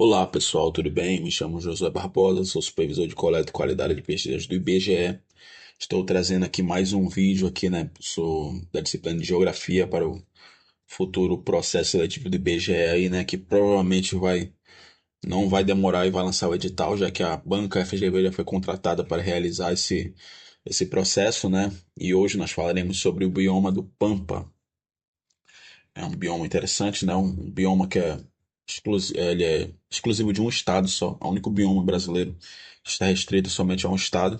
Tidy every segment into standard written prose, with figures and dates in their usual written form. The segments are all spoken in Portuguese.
Olá pessoal, tudo bem? Me chamo Josué Barbosa, sou supervisor de coleta e qualidade de pesquisas do IBGE. Estou trazendo aqui mais um vídeo aqui, né? Sou da disciplina de Geografia para o futuro processo seletivo do IBGE aí, né? Que provavelmente não vai demorar e vai lançar o edital, já que a banca FGV já foi contratada para realizar esse processo, né? E hoje nós falaremos sobre o bioma do Pampa. É um bioma interessante, né? Um bioma que ele é exclusivo de um estado só. É o único bioma brasileiro que está restrito somente a um estado.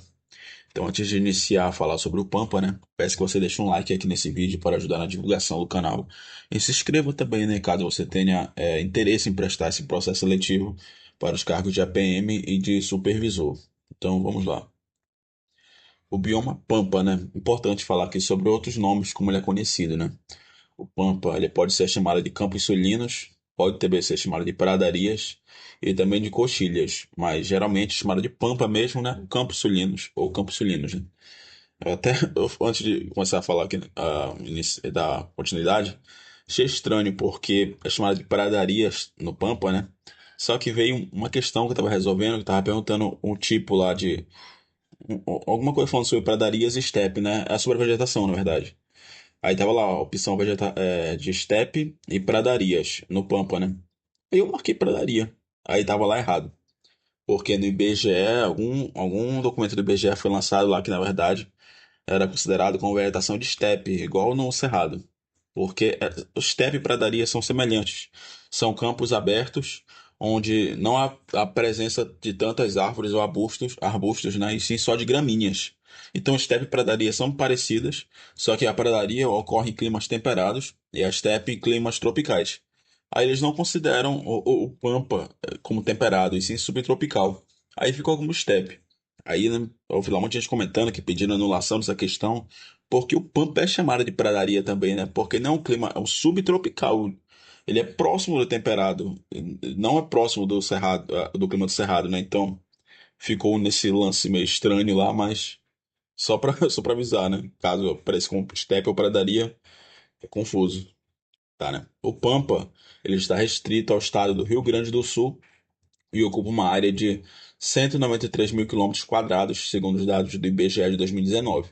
Então, antes de iniciar a falar sobre o Pampa, né? Peço que você deixe um like aqui nesse vídeo para ajudar na divulgação do canal. E se inscreva também, né? Caso você tenha interesse em prestar esse processo seletivo para os cargos de APM e de supervisor. Então, vamos lá. O bioma Pampa, né? Importante falar aqui sobre outros nomes, como ele é conhecido, né? O Pampa, ele pode ser chamado de Campos Sulinos, pode também ser chamado de Pradarias e também de Coxilhas, mas geralmente é chamado de Pampa mesmo, né? Campos Sulinos ou Campos Sulinos, né? Antes de começar a falar aqui da continuidade, achei estranho porque é chamado de Pradarias no Pampa, né? Só que veio uma questão que eu estava resolvendo, que eu estava perguntando um tipo lá de alguma coisa falando sobre pradarias e estepe, né? É sobre a vegetação, na verdade. Aí tava lá, a opção de estepe e pradarias no Pampa, né? Aí eu marquei pradaria. Aí tava lá errado. Porque no IBGE, algum documento do IBGE foi lançado lá que, na verdade, era considerado como vegetação de estepe, igual no Cerrado. Porque o estepe e pradaria são semelhantes. São campos abertos onde não há a presença de tantas árvores ou arbustos, né? E sim só de gramíneas. Então, estepe e pradaria são parecidas, só que a pradaria ocorre em climas temperados e a estepe em climas tropicais. Aí eles não consideram o Pampa como temperado, e sim subtropical. Aí ficou como estepe. Aí, né, eu ouvi lá um monte de gente comentando que pedindo anulação dessa questão, porque o Pampa é chamado de pradaria também, né? Porque não é um clima, é um subtropical. Ele é próximo do temperado, não é próximo do cerrado, do clima do cerrado, né? Então, ficou nesse lance meio estranho lá, mas só para avisar, né? Caso apareça como estepe ou pradaria, é confuso, tá, né? O Pampa, ele está restrito ao estado do Rio Grande do Sul e ocupa uma área de 193 mil quilômetros quadrados, segundo os dados do IBGE de 2019.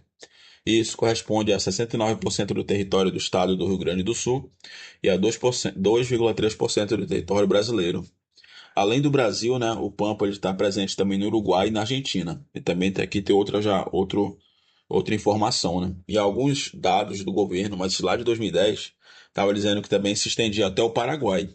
Isso corresponde a 69% do território do estado do Rio Grande do Sul e a 2,3% do território brasileiro. Além do Brasil, né, o Pampa ele está presente também no Uruguai e na Argentina. E também tem aqui tem outra informação, né? E alguns dados do governo, mas lá de 2010, estava dizendo que também se estendia até o Paraguai.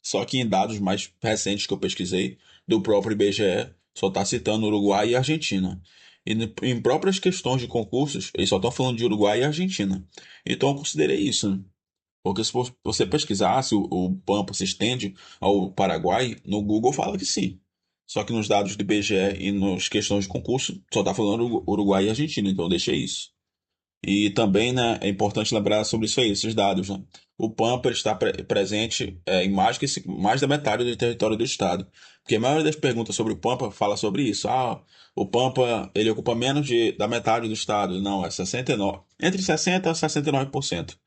Só que em dados mais recentes que eu pesquisei, do próprio IBGE, só está citando Uruguai e Argentina. E em próprias questões de concursos, eles só estão falando de Uruguai e Argentina. Então eu considerei isso, né? Porque se você pesquisar se o Pampa se estende ao Paraguai, no Google fala que sim. Só que nos dados do IBGE e nas questões de concurso, só está falando Uruguai e Argentina, então eu deixei isso. E também, né, é importante lembrar sobre isso aí, esses dados, né? O Pampa ele está presente em mais da metade do território do estado. Porque a maioria das perguntas sobre o Pampa fala sobre isso. Ah, o Pampa ele ocupa menos da metade do estado. Não, é 69, entre 60% e 69%.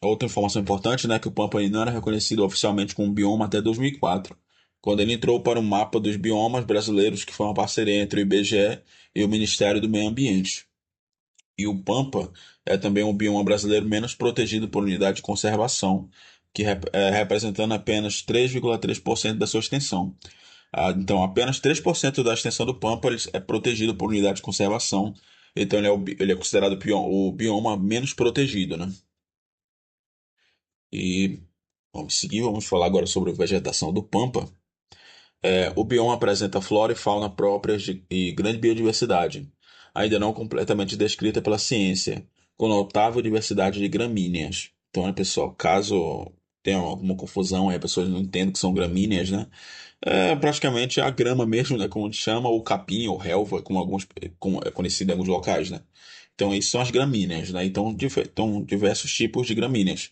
Outra informação importante, né, que o Pampa ainda não era reconhecido oficialmente como bioma até 2004, quando ele entrou para o mapa dos biomas brasileiros, que foi uma parceria entre o IBGE e o Ministério do Meio Ambiente. E o Pampa é também um bioma brasileiro menos protegido por unidade de conservação, representando apenas 3,3% da sua extensão. Então, apenas 3% da extensão do Pampa é protegido por unidade de conservação. Então, ele é considerado o bioma menos protegido, né? E vamos seguir, vamos falar agora sobre a vegetação do Pampa. O bioma apresenta flora e fauna próprias e grande biodiversidade, ainda não completamente descrita pela ciência, com notável diversidade de gramíneas. Então, né, pessoal, caso tenha alguma confusão, aí as pessoas não entendem o que são gramíneas, né? É praticamente a grama mesmo, né? Como a gente chama, ou capim, ou relva, como é conhecido em alguns locais, né? Então, isso são as gramíneas, né? Então, diversos tipos de gramíneas.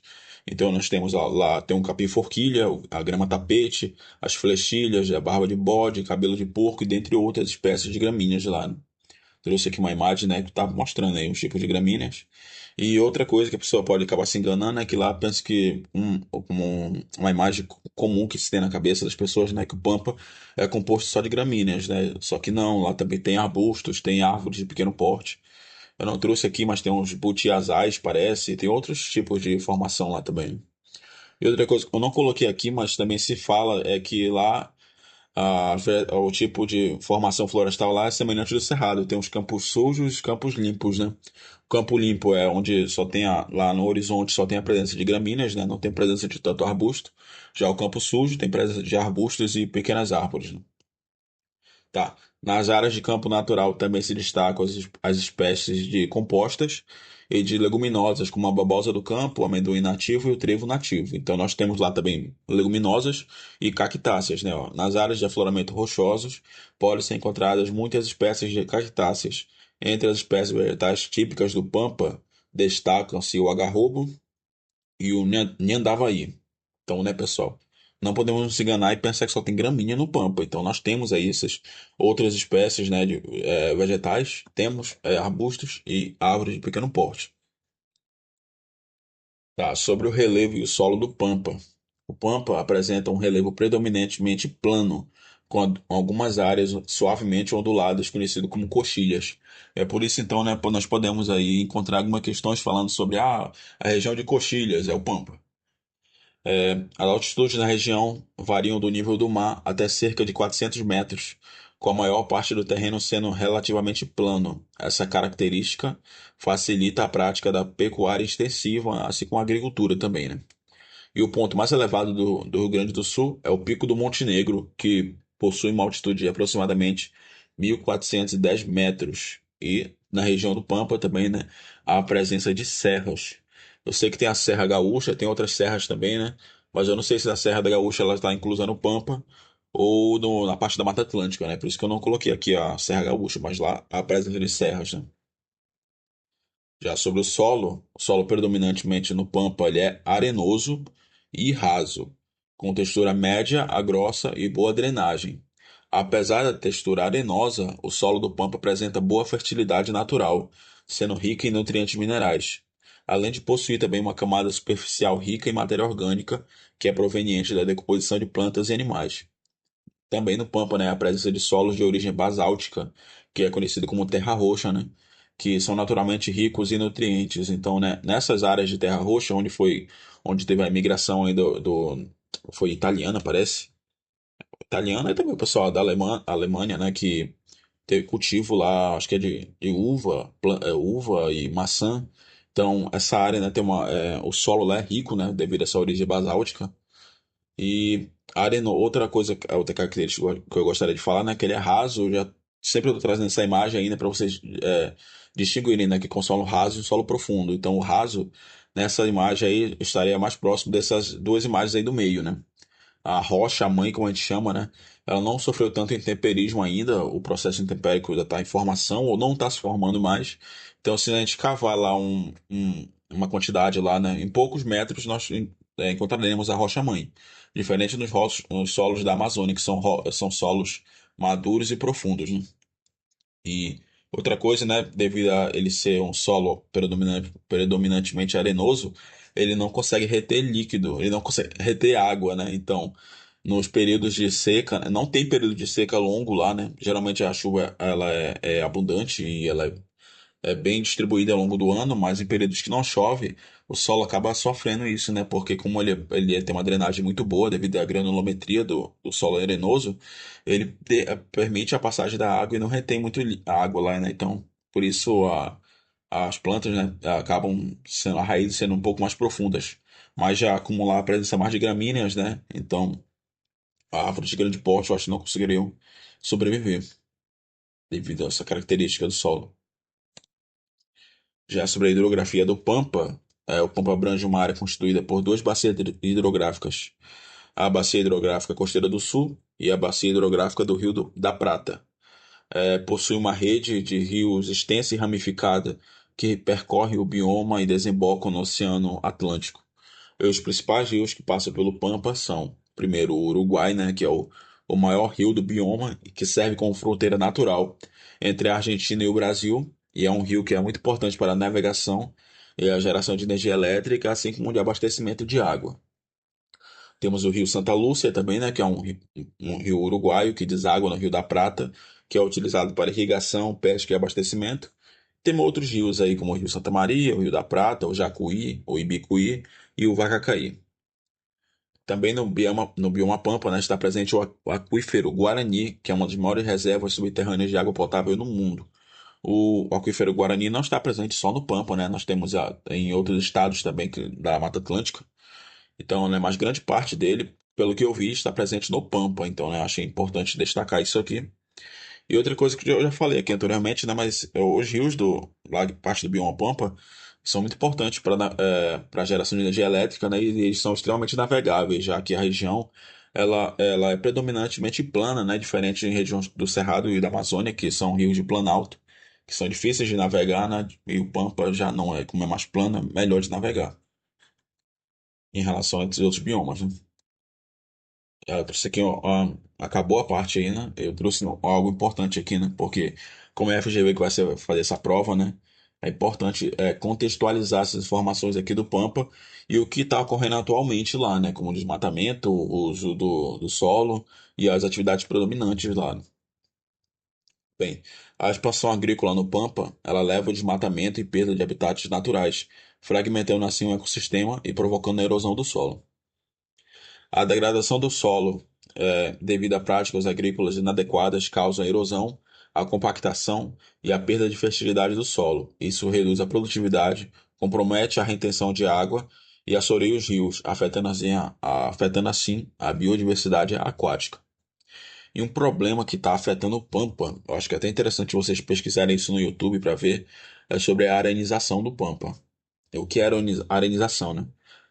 Então, nós temos lá tem um capim-forquilha, a grama-tapete, as flechilhas, a barba de bode, cabelo de porco e dentre outras espécies de gramíneas lá, né? Trouxe aqui uma imagem, né, que tá mostrando aí os tipos de gramíneas. E outra coisa que a pessoa pode acabar se enganando é que lá pensa que uma imagem comum que se tem na cabeça das pessoas, né, que o Pampa é composto só de gramíneas, né? Só que não, lá também tem arbustos, tem árvores de pequeno porte. Eu não trouxe aqui, mas tem uns butiazais, parece, e tem outros tipos de formação lá também. E outra coisa que eu não coloquei aqui, mas também se fala, é que lá o tipo de formação florestal lá é semelhante do cerrado. Tem os campos sujos e os campos limpos, né? O campo limpo é onde só tem lá no horizonte só tem a presença de gramíneas, né? Não tem presença de tanto arbusto. Já o campo sujo tem presença de arbustos e pequenas árvores, né? Tá. Nas áreas de campo natural também se destacam as espécies de compostas e de leguminosas, como a babosa do campo, o amendoim nativo e o trevo nativo. Então nós temos lá também leguminosas e cactáceas, né? Ó. Nas áreas de afloramento rochosos podem ser encontradas muitas espécies de cactáceas. Entre as espécies vegetais típicas do Pampa destacam-se o agarrobo e o Nhandavaí. Então, né, pessoal? Não podemos nos enganar e pensar que só tem gramínea no Pampa. Então, nós temos aí essas outras espécies, né, de vegetais, temos arbustos e árvores de pequeno porte. Tá, sobre o relevo e o solo do Pampa. O Pampa apresenta um relevo predominantemente plano, com algumas áreas suavemente onduladas, conhecido como coxilhas. É por isso, então, né, nós podemos aí encontrar algumas questões falando sobre a região de coxilhas, é o Pampa. As altitudes na região variam do nível do mar até cerca de 400 metros, com a maior parte do terreno sendo relativamente plano. Essa característica facilita a prática da pecuária extensiva, assim como a agricultura também, né? E o ponto mais elevado do Rio Grande do Sul é o Pico do Monte Negro, que possui uma altitude de aproximadamente 1.410 metros. E na região do Pampa também, né, há a presença de serras. Eu sei que tem a Serra Gaúcha, tem outras serras também, né? Mas eu não sei se a Serra da Gaúcha ela está inclusa no Pampa ou na parte da Mata Atlântica, né? Por isso que eu não coloquei aqui a Serra Gaúcha, mas lá há a presença de serras, né? Já sobre o solo predominantemente no Pampa ele é arenoso e raso, com textura média a grossa e boa drenagem. Apesar da textura arenosa, o solo do Pampa apresenta boa fertilidade natural, sendo rico em nutrientes minerais, além de possuir também uma camada superficial rica em matéria orgânica, que é proveniente da decomposição de plantas e animais. Também no Pampa, né, a presença de solos de origem basáltica, que é conhecido como terra roxa, né, que são naturalmente ricos em nutrientes. Então, né, nessas áreas de terra roxa, onde teve a imigração aí foi italiana, parece. Italiana e também o pessoal da Alemanha, né, que teve cultivo lá, acho que é de uva, uva e maçã. Então, essa área, né, o solo lá é rico, né, devido a essa origem basáltica. E outra coisa, outra característica que eu gostaria de falar, né, que ele é raso, eu já sempre estou trazendo essa imagem ainda para vocês distinguirem, né, que com solo raso e solo profundo. Então, o raso, nessa imagem aí, estaria mais próximo dessas duas imagens aí do meio, né? A rocha, a mãe, como a gente chama, né? Ela não sofreu tanto intemperismo ainda, o processo intempérico ainda está em formação, ou não está se formando mais. Então, se a gente cavar lá uma quantidade lá, né, em poucos metros, nós encontraremos a rocha-mãe. Diferente nos solos da Amazônia, que são solos maduros e profundos, né? E outra coisa, né, devido a ele ser um solo predominantemente arenoso, ele não consegue reter líquido, ele não consegue reter água, né? Então, nos períodos de seca, né, não tem período de seca longo lá, né? Geralmente a chuva ela é abundante e ela é bem distribuída ao longo do ano, mas em períodos que não chove, o solo acaba sofrendo isso, né? Porque como ele tem uma drenagem muito boa devido à granulometria do solo arenoso, permite a passagem da água e não retém muito água lá, né? Então, por isso as plantas, né, acabam sendo a raiz sendo um pouco mais profundas, mas já acumular a presença mais de gramíneas, né? Então, árvores de grande porte eu acho que não conseguiriam sobreviver devido a essa característica do solo. Já sobre a hidrografia do Pampa, o Pampa abrange uma área constituída por duas bacias hidrográficas: a Bacia Hidrográfica Costeira do Sul e a Bacia Hidrográfica do Rio da Prata. Possui uma rede de rios extensa e ramificada que percorre o bioma e desemboca no Oceano Atlântico. E os principais rios que passam pelo Pampa são, primeiro, o Uruguai, né, que é o maior rio do bioma e que serve como fronteira natural entre a Argentina e o Brasil, e é um rio que é muito importante para a navegação e a geração de energia elétrica, assim como de abastecimento de água. Temos o Rio Santa Lúcia também, né, que é um rio uruguaio que deságua no Rio da Prata, que é utilizado para irrigação, pesca e abastecimento. Temos outros rios aí, como o Rio Santa Maria, o Rio da Prata, o Jacuí, o Ibicuí e o Vacacaí. Também no bioma Pampa, né, está presente o aquífero Guarani, que é uma das maiores reservas subterrâneas de água potável no mundo. O aquífero Guarani não está presente só no Pampa, né? Nós temos em outros estados também da Mata Atlântica. Então, né, mas grande parte dele, pelo que eu vi, está presente no Pampa. Então, né, achei importante destacar isso aqui. E outra coisa que eu já falei aqui anteriormente, né, mas os rios lá de parte do bioma Pampa são muito importantes para a geração de energia elétrica, né, e eles são extremamente navegáveis, já que a região ela é predominantemente plana, né, diferente de regiões do Cerrado e da Amazônia, que são rios de planalto, que são difíceis de navegar, né, e o Pampa já não é, como é mais plana, melhor de navegar em relação a esses outros biomas, né. Eu trouxe aqui, ó, acabou a parte aí, né? Eu trouxe algo importante aqui, né? Porque, como é a FGV que vai fazer essa prova, né? É importante contextualizar essas informações aqui do Pampa e o que está ocorrendo atualmente lá, né? Como o desmatamento, o uso do solo e as atividades predominantes lá, né? Bem, a expansão agrícola no Pampa, ela leva ao desmatamento e perda de habitats naturais, fragmentando assim o ecossistema e provocando a erosão do solo. A degradação do solo, devido a práticas agrícolas inadequadas, causa a erosão, a compactação e a perda de fertilidade do solo. Isso reduz a produtividade, compromete a retenção de água e assoreia os rios, afetando assim a biodiversidade aquática. E um problema que está afetando o Pampa, eu acho que é até interessante vocês pesquisarem isso no YouTube para ver, é sobre a arenização do Pampa. O que é arenização, né?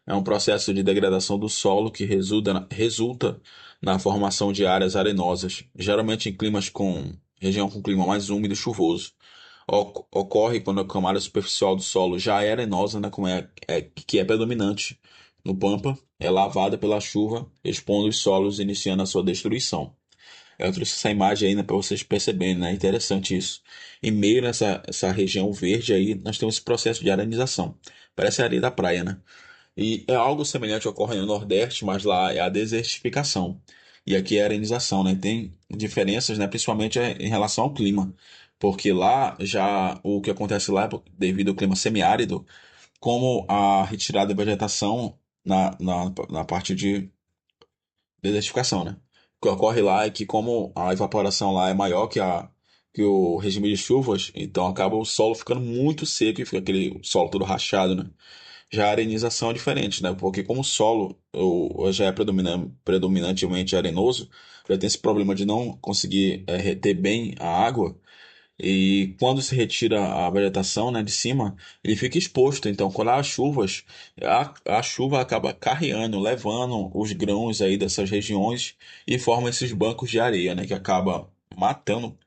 É um processo de degradação do solo que resulta na formação de áreas arenosas, geralmente em região com clima mais úmido e chuvoso. Ocorre quando a camada superficial do solo já é arenosa, né, que é predominante no Pampa, é lavada pela chuva, expondo os solos, iniciando a sua destruição. Eu trouxe essa imagem aí, né, para vocês perceberem, né? É interessante isso. Em meio nessa essa região verde aí, nós temos esse processo de arenização. Parece a areia da praia, né? E é algo semelhante ocorre no Nordeste, mas lá é a desertificação. E aqui é a arenização, né? Tem diferenças, né? Principalmente em relação ao clima. Porque lá já o que acontece lá, devido ao clima semiárido, como a retirada da vegetação na parte de desertificação, né? O que ocorre lá é que como a evaporação lá é maior que o regime de chuvas, então acaba o solo ficando muito seco e fica aquele solo todo rachado, né? Já a arenização é diferente, né? Porque como o solo já é predominantemente arenoso, já tem esse problema de não conseguir reter bem a água, e quando se retira a vegetação, né, de cima, ele fica exposto. Então, quando há chuvas, a chuva acaba carreando, levando os grãos aí dessas regiões e forma esses bancos de areia, né, que acaba matando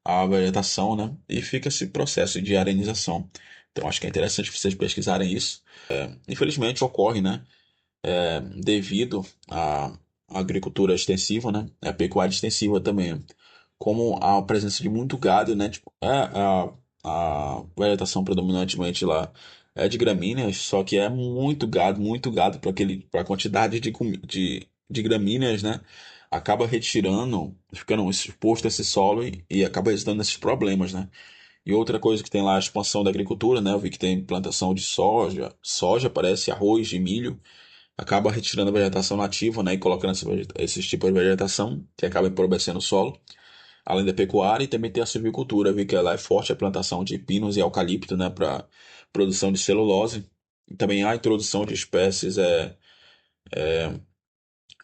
a vegetação, né, e fica esse processo de arenização. Então, acho que é interessante vocês pesquisarem isso. Infelizmente ocorre, né, devido à agricultura extensiva, né, a pecuária extensiva também, como a presença de muito gado, né, tipo, a vegetação predominantemente lá é de gramíneas, só que é muito gado para a quantidade de gramíneas, né, acaba retirando, ficando exposto a esse solo e acaba resultando nesses problemas, né. E outra coisa que tem lá é a expansão da agricultura, né? Eu vi que tem plantação de soja, parece arroz e milho, acaba retirando a vegetação nativa, né, e colocando esses tipos de vegetação que acaba empobrecendo o solo. Além da pecuária e também tem a silvicultura, eu vi que lá é forte a plantação de pinos e eucalipto, né, para produção de celulose. E também há a introdução de espécies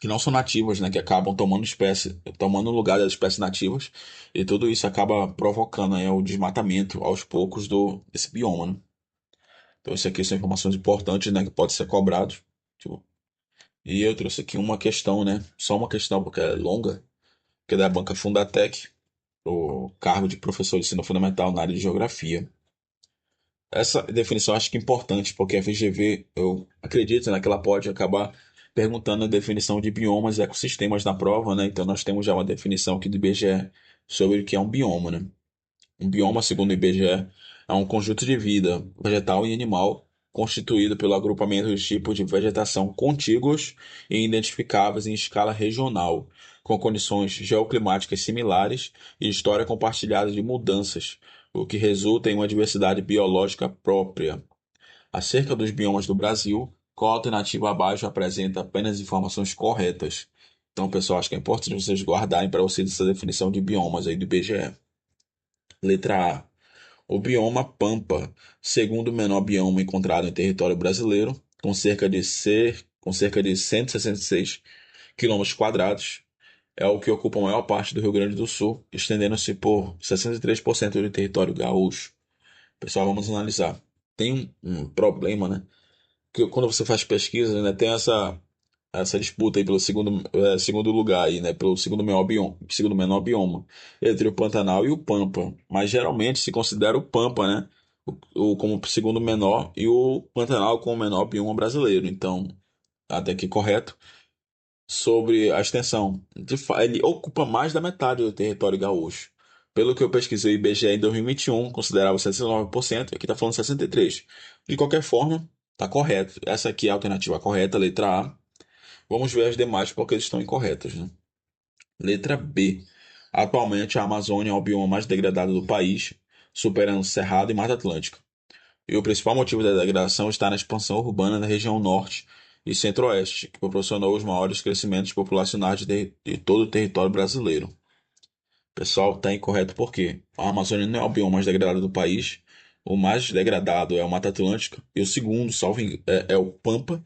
que não são nativas, né, que acabam tomando o lugar das espécies nativas, e tudo isso acaba provocando, né, o desmatamento aos poucos desse bioma, né? Então isso aqui são informações importantes, né, que pode ser cobrado. Tipo, e eu trouxe aqui uma questão, né? Só uma questão, porque é longa, que é da banca Fundatec, o cargo de professor de ensino fundamental na área de geografia. Essa definição eu acho que é importante, porque a FGV, eu acredito, né, que ela pode acabar perguntando a definição de biomas e ecossistemas na prova, né? Então nós temos já uma definição aqui do IBGE sobre o que é um bioma, né? Um bioma, segundo o IBGE, é um conjunto de vida vegetal e animal constituído pelo agrupamento de tipos de vegetação contíguos e identificáveis em escala regional, com condições geoclimáticas similares e história compartilhada de mudanças, o que resulta em uma diversidade biológica própria. Acerca dos biomas do Brasil, qual alternativa abaixo apresenta apenas informações corretas? Então, pessoal, acho que é importante vocês guardarem para vocês essa definição de biomas aí do IBGE. Letra A. O bioma Pampa, segundo menor bioma encontrado em território brasileiro, com cerca de 166 quilômetros quadrados, é o que ocupa a maior parte do Rio Grande do Sul, estendendo-se por 63% do território gaúcho. Pessoal, vamos analisar. Tem um problema, né? Que quando você faz pesquisa, né, tem essa disputa aí pelo segundo lugar aí, né, pelo segundo menor bioma, entre o Pantanal e o Pampa. Mas geralmente se considera o Pampa, né, como segundo menor e o Pantanal como o menor bioma brasileiro. Então, até aqui correto. Sobre a extensão, ele ocupa mais da metade do território gaúcho. Pelo que eu pesquisei, o IBGE em 2021 considerava 69%, aqui está falando 63%. De qualquer forma, está correto. Essa aqui é a alternativa correta, letra A. Vamos ver as demais porque eles estão incorretas, né? Letra B. Atualmente, a Amazônia é o bioma mais degradado do país, superando Cerrado e Mata Atlântica. E o principal motivo da degradação está na expansão urbana da região norte e centro-oeste, que proporcionou os maiores crescimentos populacionais de todo o território brasileiro. Pessoal, está incorreto porque a Amazônia não é o bioma mais degradado do país. O mais degradado é o Mata Atlântica e o segundo, é o Pampa.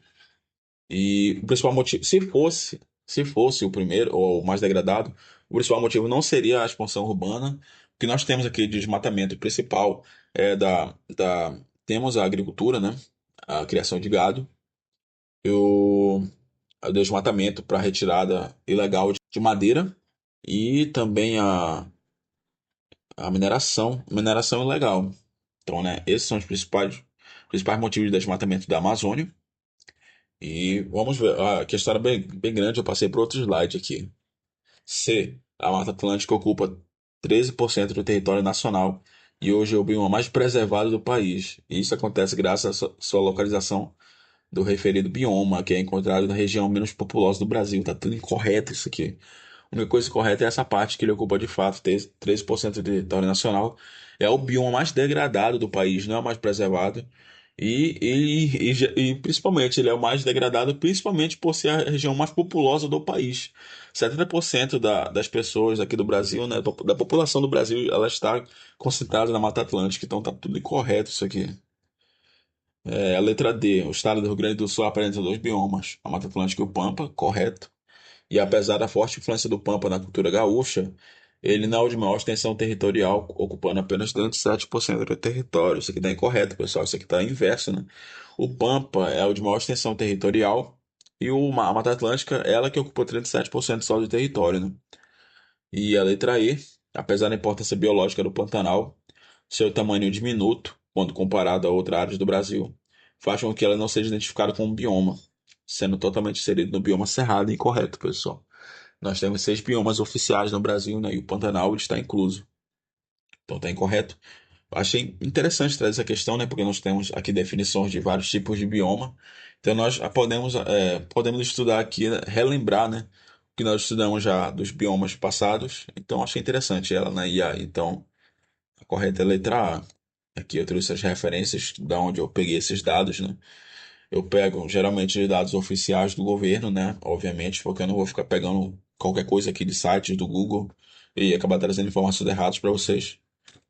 E o principal motivo, se fosse o primeiro ou o mais degradado, o principal motivo não seria a expansão urbana. O que nós temos aqui de desmatamento principal é temos a agricultura, né? A criação de gado, e o desmatamento para retirada ilegal de madeira e também a mineração ilegal. Então, né, esses são os principais motivos de desmatamento da Amazônia. E vamos ver, que a história é bem grande, eu passei por outro slide aqui. C. A Mata Atlântica ocupa 13% do território nacional e hoje é o bioma mais preservado do país. E isso acontece graças à sua localização do referido bioma, que é encontrado na região menos populosa do Brasil. Tá tudo incorreto isso aqui. A única coisa correta é essa parte que ele ocupa de fato, 13% do território nacional. É o bioma mais degradado do país, não é o mais preservado. E principalmente, ele é o mais degradado, principalmente por ser a região mais populosa do país. 70% das pessoas aqui do Brasil, né, da população do Brasil, ela está concentrada na Mata Atlântica, então tá tudo incorreto isso aqui. A letra D, o estado do Rio Grande do Sul apresenta dois biomas, a Mata Atlântica e o Pampa, correto. E apesar da forte influência do Pampa na cultura gaúcha, ele não é o de maior extensão territorial, ocupando apenas 37% do território. Isso aqui está incorreto, pessoal. Isso aqui está inverso, né? O Pampa é o de maior extensão territorial e a Mata Atlântica, ela que ocupa 37% só do território, né? E a letra E, apesar da importância biológica do Pantanal, seu tamanho diminuto, quando comparado a outras áreas do Brasil, faz com que ela não seja identificada como bioma, sendo totalmente inserido no bioma cerrado e incorreto, pessoal. Nós temos 6 biomas oficiais no Brasil, né, e o Pantanal está incluso. Então está incorreto. Achei interessante trazer essa questão, né, porque nós temos aqui definições de vários tipos de bioma. Então nós podemos estudar aqui, né, relembrar, né, o que nós estudamos já dos biomas passados. Então achei interessante ela na IA. Então a correta é a letra A. Aqui eu trouxe as referências da onde eu peguei esses dados, né? Eu pego geralmente dados oficiais do governo, né? Obviamente, porque eu não vou ficar pegando qualquer coisa aqui de sites do Google e acabar trazendo informações erradas para vocês.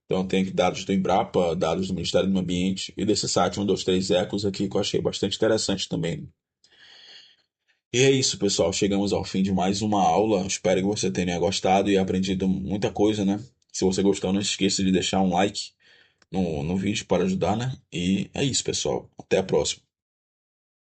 Então, tem aqui dados do Embrapa, dados do Ministério do Meio Ambiente e desse site 123 Ecos aqui que eu achei bastante interessante também. E é isso, pessoal. Chegamos ao fim de mais uma aula. Espero que você tenha gostado e aprendido muita coisa, né? Se você gostou, não esqueça de deixar um like no vídeo para ajudar, né? E é isso, pessoal. Até a próxima.